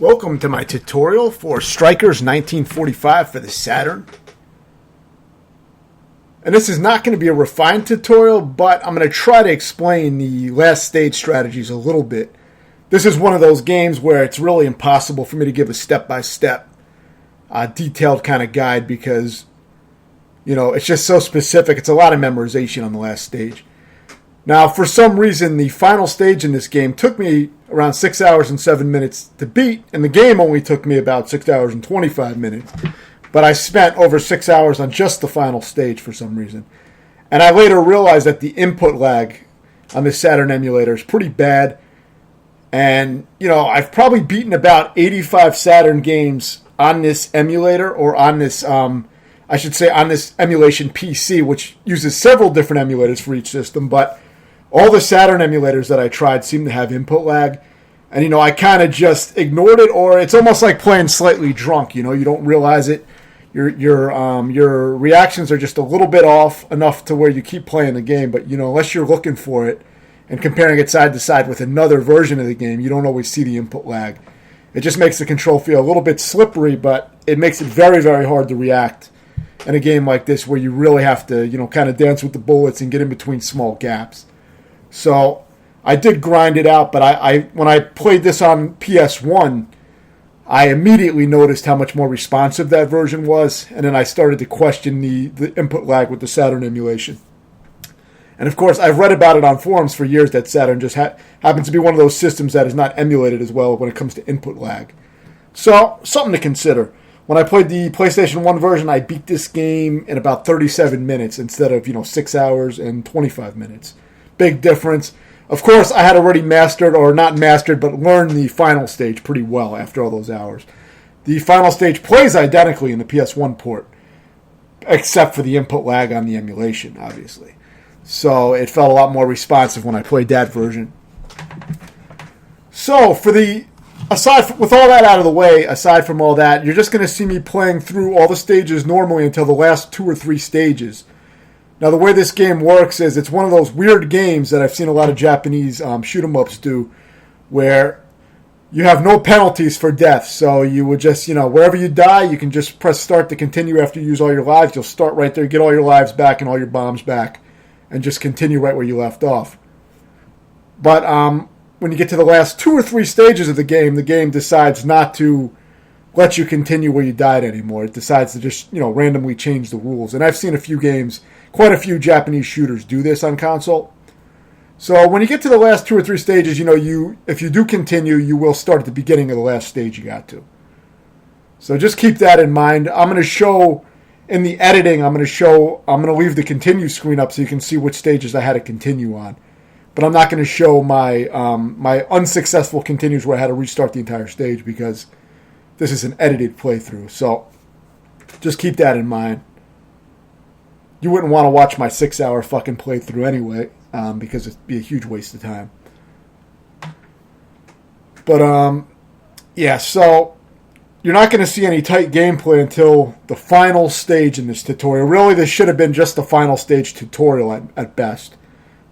Welcome to my tutorial for Strikers 1945 for the Saturn. And this is not going to be a refined tutorial, but I'm going to try to explain the last stage strategies a little bit. This is one of those games where it's really impossible for me to give a step-by-step, detailed kind of guide because, it's just so specific. It's a lot of memorization on the last stage. Now, for some reason, the final stage in this game took me around 6 hours and 7 minutes to beat, and the game only took me about 6 hours and 25 minutes. But I spent over 6 hours on just the final stage for some reason. And I later realized that the input lag on this Saturn emulator is pretty bad. And, I've probably beaten about 85 Saturn games on this emulator, or on this, on this emulation PC, which uses several different emulators for each system, but all the Saturn emulators that I tried seem to have input lag. And, I kind of just ignored it, or it's almost like playing slightly drunk. You don't realize it. Your reactions are just a little bit off enough to where you keep playing the game. But, unless you're looking for it and comparing it side to side with another version of the game, you don't always see the input lag. It just makes the control feel a little bit slippery, but it makes it very, very hard to react in a game like this where you really have to, kind of dance with the bullets and get in between small gaps. So I did grind it out, but I when I played this on PS1, I immediately noticed how much more responsive that version was, and then I started to question the input lag with the Saturn emulation. And of course, I've read about it on forums for years that Saturn just happens to be one of those systems that is not emulated as well when it comes to input lag. So, something to consider. When I played the PlayStation 1 version, I beat this game in about 37 minutes instead of, 6 hours and 25 minutes. Big difference. Of course, I had already mastered, or not mastered, but learned the final stage pretty well after all those hours. The final stage plays identically in the PS1 port, except for the input lag on the emulation, obviously. So it felt a lot more responsive when I played that version. So, with all that out of the way, aside from all that, you're just going to see me playing through all the stages normally until the last 2 or 3 stages. Now, the way this game works is it's one of those weird games that I've seen a lot of Japanese shoot-em-ups do, where you have no penalties for death. So you would just, wherever you die, you can just press start to continue after you use all your lives. You'll start right there, get all your lives back and all your bombs back, and just continue right where you left off. But when you get to the last 2 or 3 stages of the game decides not to let you continue where you died anymore. It decides to just, randomly change the rules. And I've seen quite a few Japanese shooters do this on console. So when you get to the last 2 or 3 stages, if you do continue, you will start at the beginning of the last stage you got to. So just keep that in mind. I'm going to show, in the editing, I'm going to leave the continue screen up so you can see which stages I had to continue on. But I'm not going to show my my unsuccessful continues where I had to restart the entire stage because this is an edited playthrough. So just keep that in mind. You wouldn't want to watch my 6-hour fucking playthrough anyway, because it'd be a huge waste of time. But, so you're not going to see any tight gameplay until the final stage in this tutorial. Really, this should have been just the final stage tutorial at best.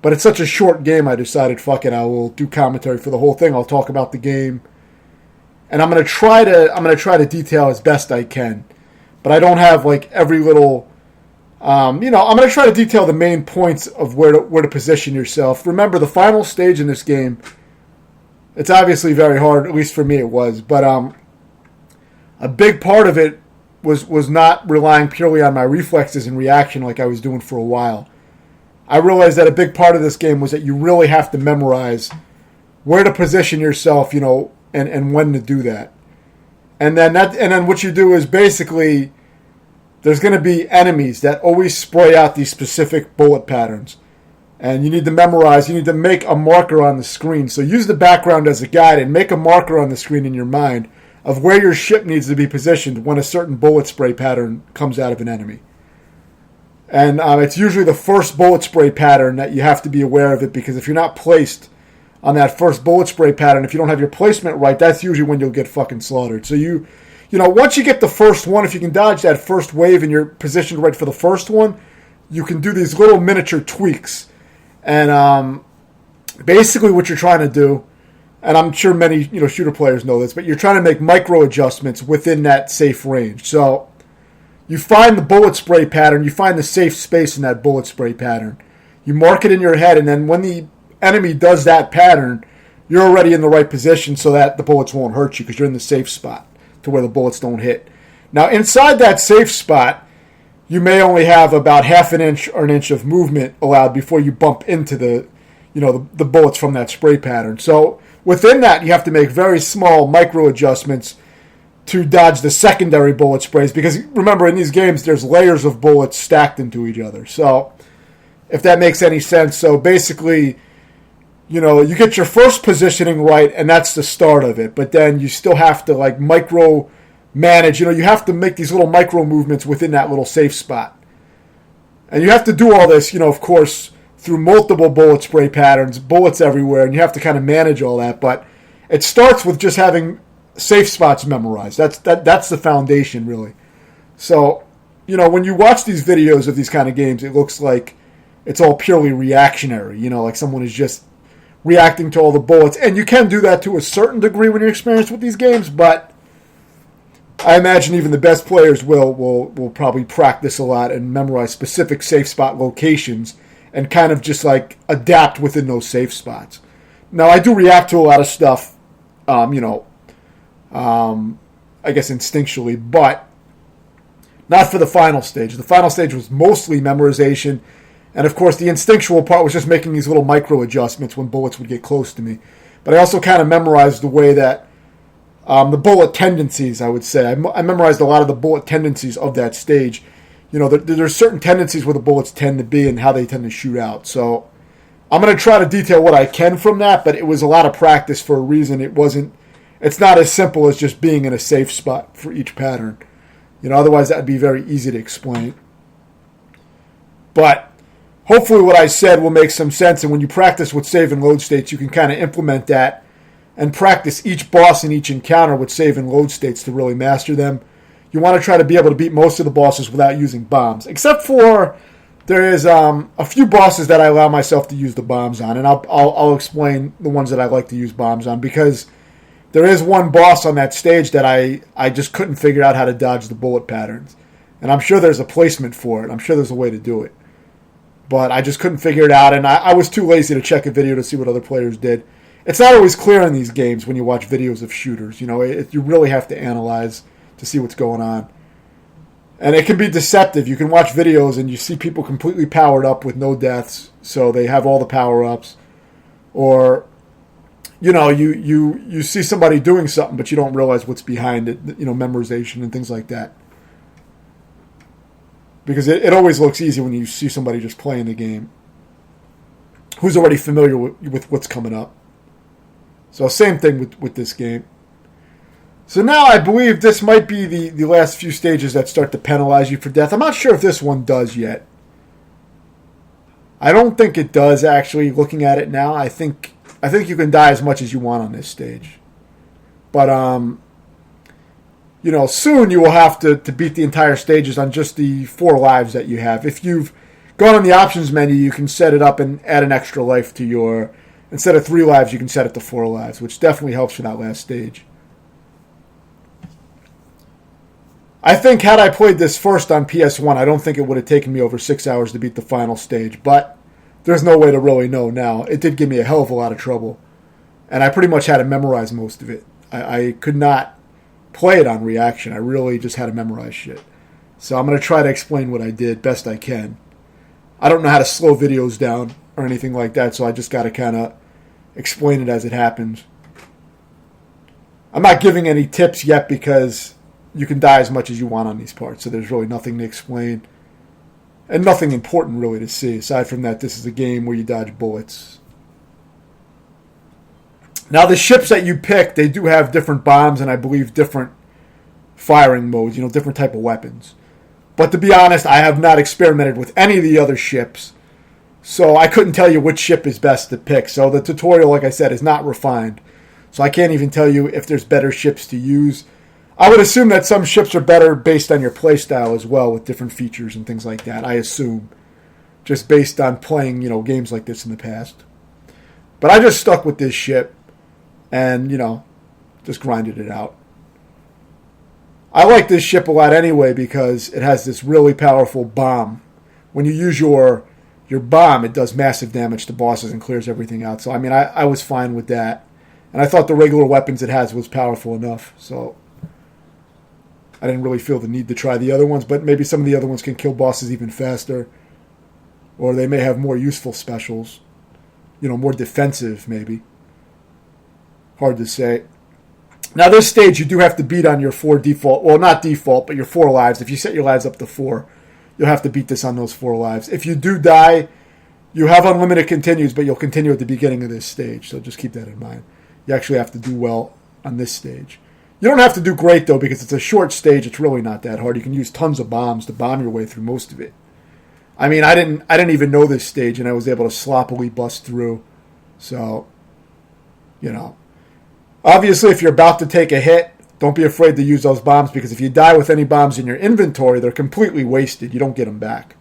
But it's such a short game, I decided, fuck it, I will do commentary for the whole thing. I'll talk about the game. And I'm going to try to detail as best I can. But I don't have, every little... I'm going to try to detail the main points of where to position yourself. Remember, the final stage in this game, it's obviously very hard, at least for me it was, but a big part of it was not relying purely on my reflexes and reaction like I was doing for a while. I realized that a big part of this game was that you really have to memorize where to position yourself, and when to do that. And then what you do is basically... There's going to be enemies that always spray out these specific bullet patterns. And you need to memorize, you need to make a marker on the screen. So use the background as a guide and make a marker on the screen in your mind of where your ship needs to be positioned when a certain bullet spray pattern comes out of an enemy. And it's usually the first bullet spray pattern that you have to be aware of it, because if you're not placed on that first bullet spray pattern, if you don't have your placement right, that's usually when you'll get fucking slaughtered. So once you get the first one, if you can dodge that first wave and you're positioned right for the first one, you can do these little miniature tweaks. And basically what you're trying to do and I'm sure many shooter players know this, but you're trying to make micro adjustments within that safe range. So you find the bullet spray pattern, you find the safe space in that bullet spray pattern. You mark it in your head, and then when the enemy does that pattern, you're already in the right position so that the bullets won't hurt you because you're in the safe spot to where the bullets don't hit. Now, inside that safe spot, you may only have about half an inch or an inch of movement allowed before you bump into the bullets from that spray pattern. So within that, you have to make very small micro adjustments to dodge the secondary bullet sprays, because remember, in these games, there's layers of bullets stacked into each other. So if that makes any sense. So basically, you get your first positioning right, and that's the start of it. But then you still have to micro manage. You have to make these little micro movements within that little safe spot. And you have to do all this, of course, through multiple bullet spray patterns, bullets everywhere, and you have to kind of manage all that. But it starts with just having safe spots memorized. That's the foundation, really. So, when you watch these videos of these kind of games, it looks like it's all purely reactionary, like someone is just reacting to all the bullets. And you can do that to a certain degree when you're experienced with these games, but I imagine even the best players will probably practice a lot and memorize specific safe spot locations and kind of just adapt within those safe spots. Now, I do react to a lot of stuff, I guess instinctually, but not for the final stage. The final stage was mostly memorization, and of course the instinctual part was just making these little micro adjustments when bullets would get close to me. But I also kind of memorized the way that the bullet tendencies, I would say. I memorized a lot of the bullet tendencies of that stage. There's certain tendencies where the bullets tend to be and how they tend to shoot out. So I'm going to try to detail what I can from that, but it was a lot of practice for a reason. It's not as simple as just being in a safe spot for each pattern. Otherwise that would be very easy to explain. But hopefully what I said will make some sense, and when you practice with save and load states, you can kind of implement that and practice each boss in each encounter with save and load states to really master them. You want to try to be able to beat most of the bosses without using bombs, except for there is a few bosses that I allow myself to use the bombs on, and I'll explain the ones that I like to use bombs on, because there is one boss on that stage that I just couldn't figure out how to dodge the bullet patterns, and I'm sure there's a placement for it. I'm sure there's a way to do it, but I just couldn't figure it out, and I was too lazy to check a video to see what other players did. It's not always clear in these games when you watch videos of shooters. You really have to analyze to see what's going on. And it can be deceptive. You can watch videos and you see people completely powered up with no deaths, so they have all the power-ups. Or, you see somebody doing something, but you don't realize what's behind it, memorization and things like that. Because it always looks easy when you see somebody just playing the game who's already familiar with what's coming up. So same thing with this game. So now I believe this might be the last few stages that start to penalize you for death. I'm not sure if this one does yet. I don't think it does, actually, looking at it now. I think you can die as much as you want on this stage. But, soon you will have to beat the entire stages on just the 4 lives that you have. If you've gone on the options menu, you can set it up and add an extra life to your... Instead of 3 lives, you can set it to 4 lives, which definitely helps for that last stage. I think had I played this first on PS1, I don't think it would have taken me over 6 hours to beat the final stage, but there's no way to really know now. It did give me a hell of a lot of trouble, and I pretty much had to memorize most of it. I could not play it on reaction. I really just had to memorize shit. So I'm going to try to explain what I did best I can. I don't know how to slow videos down or anything like that, so I just got to kind of explain it as it happens. I'm not giving any tips yet because you can die as much as you want on these parts, so there's really nothing to explain and nothing important really to see. Aside from that, this is a game where you dodge bullets. Now, the ships that you pick, they do have different bombs and I believe different firing modes, different type of weapons. But to be honest, I have not experimented with any of the other ships, so I couldn't tell you which ship is best to pick. So the tutorial, like I said, is not refined. So I can't even tell you if there's better ships to use. I would assume that some ships are better based on your playstyle as well, with different features and things like that. I assume, just based on playing, games like this in the past. But I just stuck with this ship. and, just grinded it out. I like this ship a lot anyway because it has this really powerful bomb. When you use your bomb, it does massive damage to bosses and clears everything out. So, I was fine with that. And I thought the regular weapons it has was powerful enough. So, I didn't really feel the need to try the other ones. But maybe some of the other ones can kill bosses even faster. Or they may have more useful specials. More defensive, maybe. Hard to say. Now, this stage you do have to beat on your 4 default. Well, not default, but your 4 lives. If you set your lives up to 4, you'll have to beat this on those 4 lives. If you do die, you have unlimited continues, but you'll continue at the beginning of this stage. So just keep that in mind. You actually have to do well on this stage. You don't have to do great, though, because it's a short stage. It's really not that hard. You can use tons of bombs to bomb your way through most of it. I didn't even know this stage, and I was able to sloppily bust through. So, Obviously, if you're about to take a hit, don't be afraid to use those bombs, because if you die with any bombs in your inventory, they're completely wasted. You don't get them back.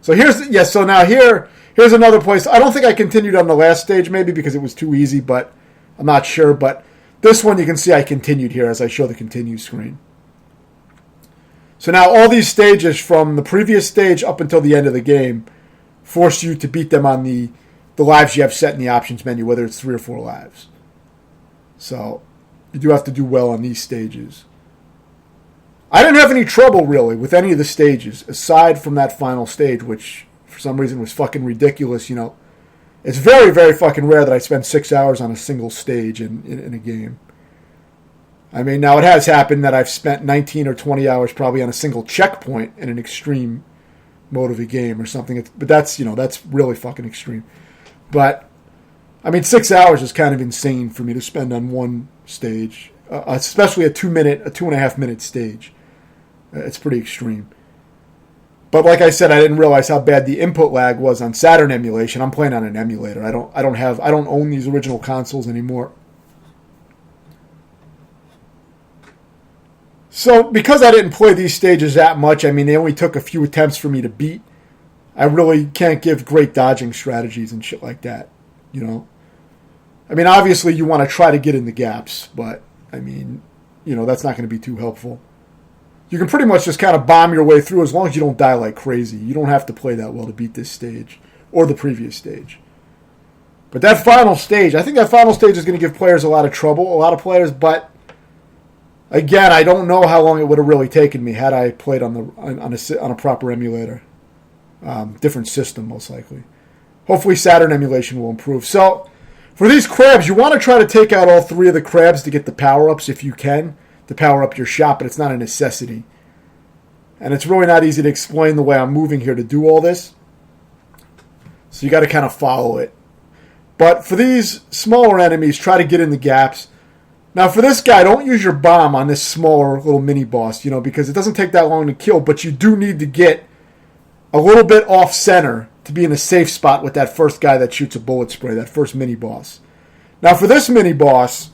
So here's another place. I don't think I continued on the last stage, maybe because it was too easy, but I'm not sure. But this one, you can see I continued here as I show the continue screen. So now all these stages from the previous stage up until the end of the game force you to beat them on the lives you have set in the options menu, whether it's 3 or 4 lives. So you do have to do well on these stages. I didn't have any trouble, really, with any of the stages, aside from that final stage, which for some reason was fucking ridiculous. It's very, very fucking rare that I spend 6 hours on a single stage in a game. Now it has happened that I've spent 19 or 20 hours probably on a single checkpoint in an extreme mode of a game or something. But that's really fucking extreme. But 6 hours is kind of insane for me to spend on one stage, especially a 2.5 minute stage. It's pretty extreme. But like I said, I didn't realize how bad the input lag was on Saturn emulation. I'm playing on an emulator. I don't own these original consoles anymore. So because I didn't play these stages that much, they only took a few attempts for me to beat. I really can't give great dodging strategies and shit like that, obviously you want to try to get in the gaps, but, that's not going to be too helpful. You can pretty much just kind of bomb your way through as long as you don't die like crazy. You don't have to play that well to beat this stage or the previous stage. But that final stage, I think that final stage is going to give players a lot of trouble, a lot of players, but again, I don't know how long it would have really taken me had I played on a proper emulator. Different system, most likely. Hopefully Saturn emulation will improve. So, for these crabs, you want to try to take out all 3 of the crabs to get the power-ups if you can, to power up your shot, but it's not a necessity. And it's really not easy to explain the way I'm moving here to do all this. So you got to kind of follow it. But for these smaller enemies, try to get in the gaps. Now for this guy, don't use your bomb on this smaller little mini-boss, because it doesn't take that long to kill, but you do need to get a little bit off-center to be in a safe spot with that first guy that shoots a bullet spray, that first mini-boss. Now for this mini-boss,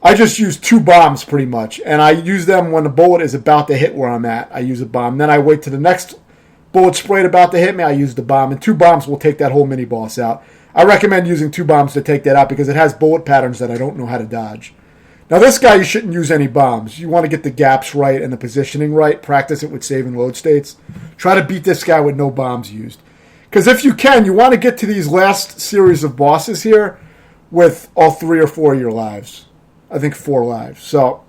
I just use 2 bombs pretty much, and I use them when the bullet is about to hit where I'm at. I use a bomb. Then I wait till the next bullet sprayed about to hit me, I use the bomb, and 2 bombs will take that whole mini-boss out. I recommend using 2 bombs to take that out because it has bullet patterns that I don't know how to dodge. Now this guy, you shouldn't use any bombs. You want to get the gaps right and the positioning right. Practice it with save and load states. Try to beat this guy with no bombs used. Because if you can, you want to get to these last series of bosses here with all 3 or 4 of your lives. I think 4 lives. So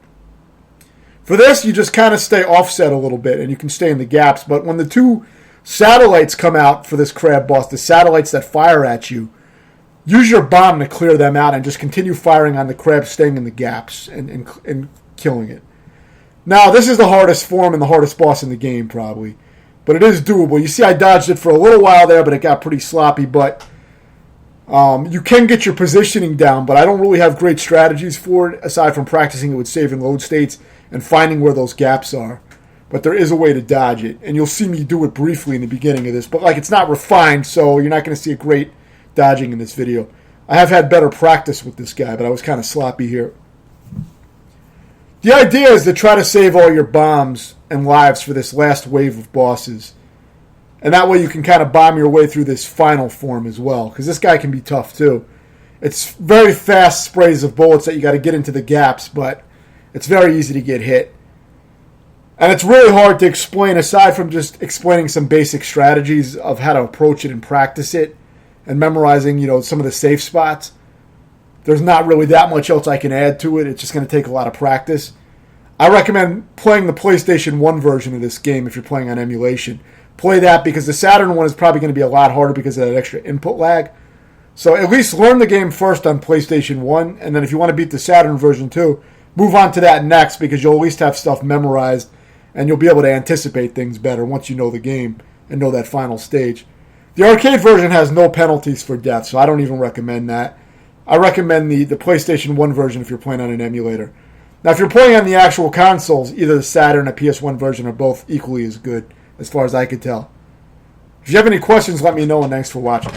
for this, you just kind of stay offset a little bit and you can stay in the gaps. But when the 2 satellites come out for this crab boss, the satellites that fire at you, use your bomb to clear them out and just continue firing on the crab, staying in the gaps and killing it. Now, this is the hardest form and the hardest boss in the game, probably. But it is doable. You see, I dodged it for a little while there, but it got pretty sloppy. But you can get your positioning down, but I don't really have great strategies for it, aside from practicing it with save and load states and finding where those gaps are. But there is a way to dodge it. And you'll see me do it briefly in the beginning of this. But it's not refined, so you're not going to see a great dodging in this video. I have had better practice with this guy, but I was kind of sloppy here. The idea is to try to save all your bombs and lives for this last wave of bosses. And that way you can kind of bomb your way through this final form as well, because this guy can be tough too. It's very fast sprays of bullets that you got to get into the gaps, but it's very easy to get hit. And it's really hard to explain, aside from just explaining some basic strategies of how to approach it and practice it and memorizing, some of the safe spots. There's not really that much else I can add to it. It's just going to take a lot of practice. I recommend playing the PlayStation 1 version of this game if you're playing on emulation. Play that because the Saturn one is probably going to be a lot harder because of that extra input lag. So at least learn the game first on PlayStation 1, and then if you want to beat the Saturn version too, move on to that next because you'll at least have stuff memorized and you'll be able to anticipate things better once you know the game and know that final stage. The arcade version has no penalties for death, so I don't even recommend that. I recommend the PlayStation 1 version if you're playing on an emulator. Now, if you're playing on the actual consoles, either the Saturn or PS1 version are both equally as good, as far as I could tell. If you have any questions, let me know, and thanks for watching.